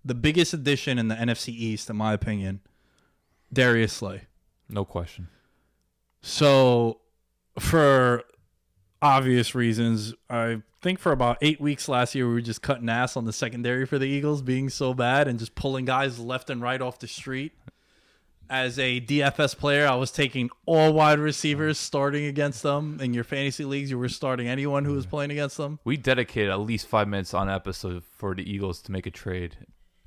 the biggest addition in the NFC East, in my opinion, Darius Slay. No question. So, for obvious reasons, I think for about 8 weeks last year, we were just cutting ass on the secondary for the Eagles being so bad and just pulling guys left and right off the street. As a DFS player, I was taking all wide receivers, starting against them. In your fantasy leagues, you were starting anyone who was playing against them. We dedicated at least 5 minutes on an episode for the Eagles to make a trade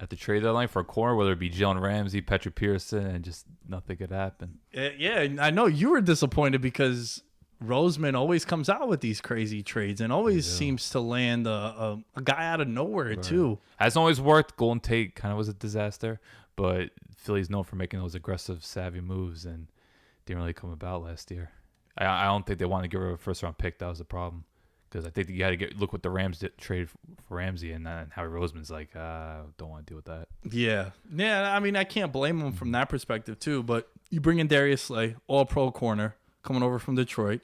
at the trade deadline for a corner, whether it be Jalen Ramsey, Patrick Pearson, and just nothing could happen. Yeah, I know you were disappointed because Roseman always comes out with these crazy trades and always seems to land a guy out of nowhere, too. Hasn't always worked. Golden Tate kind of was a disaster, but Philly's known for making those aggressive, savvy moves, and didn't really come about last year. I don't think they wanted to get rid of a first-round pick. That was the problem. Because I think you got to look what the Rams did, trade for Ramsey, and then Howie Roseman's like, don't want to deal with that. Yeah. I mean, I can't blame him from that perspective, too, but you bring in Darius Slay, all-pro corner, coming over from Detroit.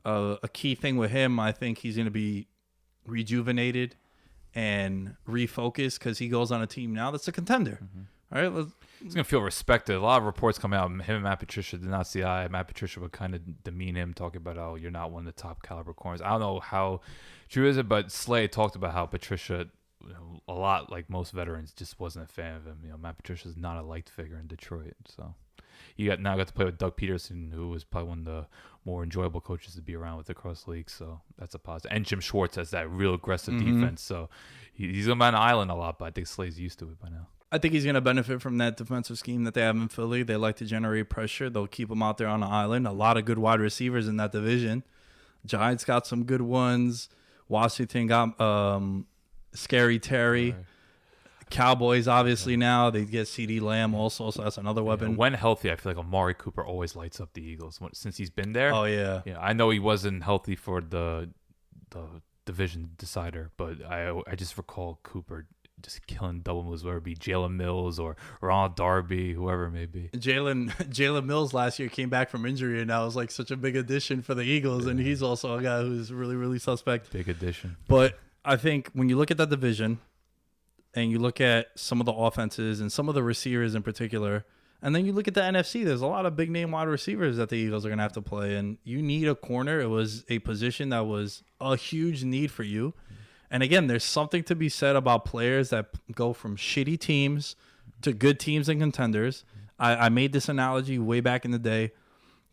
A key thing with him, I think he's going to be rejuvenated and refocused because he goes on a team now that's a contender. All right, he's going to feel respected. A lot of reports come out. Him and Matt Patricia did not see eye. Matt Patricia would kind of demean him, talking about, oh, you're not one of the top caliber corners. I don't know how true is it, but Slay talked about how Patricia, a lot like most veterans, just wasn't a fan of him. Matt Patricia's not a liked figure in Detroit. So you now got to play with Doug Peterson, who was probably one of the more enjoyable coaches to be around with across the league. So that's a positive. And Jim Schwartz has that real aggressive defense. So he's going to be on the island a lot, but I think Slay's used to it by now. I think he's going to benefit from that defensive scheme that they have in Philly. They like to generate pressure. They'll keep him out there on the island. A lot of good wide receivers in that division. Giants got some good ones. Washington got Scary Terry. Right. Cowboys, obviously, now. They get CeeDee Lamb also, so that's another weapon. When healthy, I feel like Amari Cooper always lights up the Eagles since he's been there. Oh, yeah. I know he wasn't healthy for the division decider, but I just recall Cooper just killing double moves, whether it be Jalen Mills or Ronald Darby, whoever it may be. Jalen Mills last year came back from injury, and that was like such a big addition for the Eagles, and he's also a guy who's really, really suspect. Big addition. But I think when you look at that division and you look at some of the offenses and some of the receivers in particular, and then you look at the NFC, there's a lot of big-name wide receivers that the Eagles are going to have to play, and you need a corner. It was a position that was a huge need for you. And again, there's something to be said about players that go from shitty teams to good teams and contenders. I made this analogy way back in the day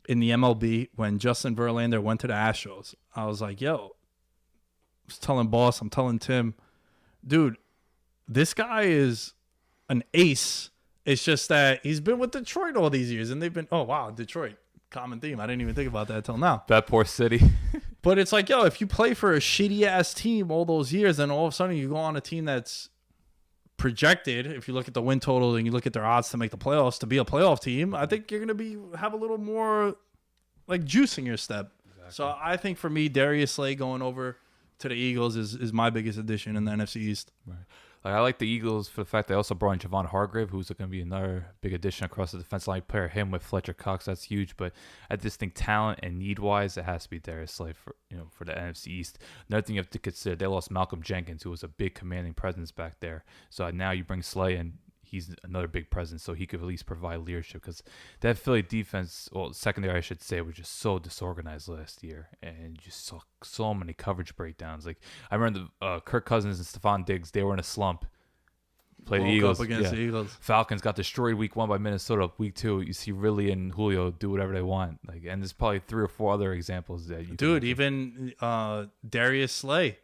in the MLB when Justin Verlander went to the Astros. I was like, I was telling Boss, I'm telling Tim, dude, this guy is an ace. It's just that he's been with Detroit all these years, and they've been, oh, wow, Detroit. Common theme. I didn't even think about that until now. That poor city. But it's like, if you play for a shitty-ass team all those years, then all of a sudden you go on a team that's projected, if you look at the win total and you look at their odds to make the playoffs, to be a playoff team, I think you're going to have a little more like juice in your step. Exactly. So I think for me, Darius Slay going over to the Eagles is my biggest addition in the NFC East. Right. I like the Eagles for the fact they also brought in Javon Hargrave, who's going to be another big addition across the defense line. Pair him with Fletcher Cox, that's huge. But I just think talent and need-wise, it has to be Darius Slay for the NFC East. Another thing you have to consider, they lost Malcolm Jenkins, who was a big commanding presence back there. So now you bring Slay in. He's another big presence, so he could at least provide leadership because that Philly defense, secondary I should say, was just so disorganized last year and just saw so many coverage breakdowns. Like I remember Kirk Cousins and Stephon Diggs, they were in a slump. Played the Eagles. Up against the Eagles. Falcons got destroyed week 1 by Minnesota. Week 2, you see Ridley and Julio do whatever they want. And there's probably 3 or 4 other examples that you. Dude, even Darius Slayton.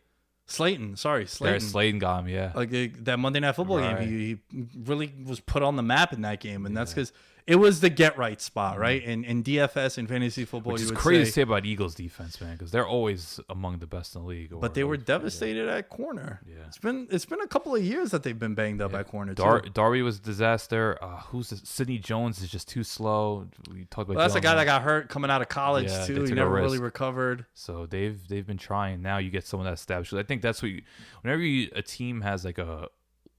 Darius Slayton got him, yeah. Like that Monday Night Football game, he really was put on the map in that game, and that's because it was the get right spot, right? And in DFS and fantasy football, which is crazy to say about Eagles defense, man, because they're always among the best in the league. But they were devastated at corner. Yeah, it's been a couple of years that they've been banged up at corner. Darby was a disaster. Sidney Jones is just too slow. We talked about that's a guy that got hurt coming out of college too. He never really recovered. So they've been trying. Now you get someone that's established. I think that's what whenever a team has like a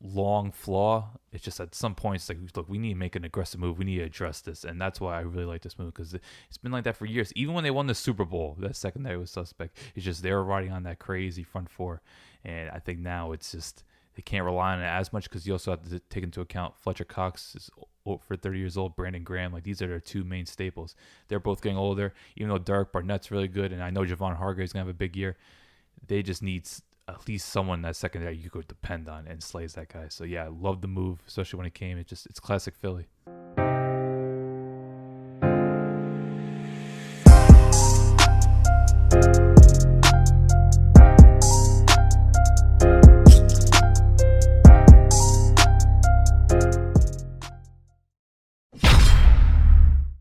long flaw, it's just at some points like, look, we need to make an aggressive move, we need to address this, and that's why I really like this move, because it's been like that for years. Even when they won the Super Bowl, that secondary was suspect. It's just they were riding on that crazy front four, and I think now it's just they can't rely on it as much because you also have to take into account Fletcher Cox is for 30 years old, Brandon Graham. Like, these are their two main staples. They're both getting older. Even though Derek Barnett's really good, and I know Javon Hargrave's going to have a big year, they just need at least someone that secondary you could depend on, and Slay's that guy. So, yeah, I love the move, especially when it came. It's classic Philly.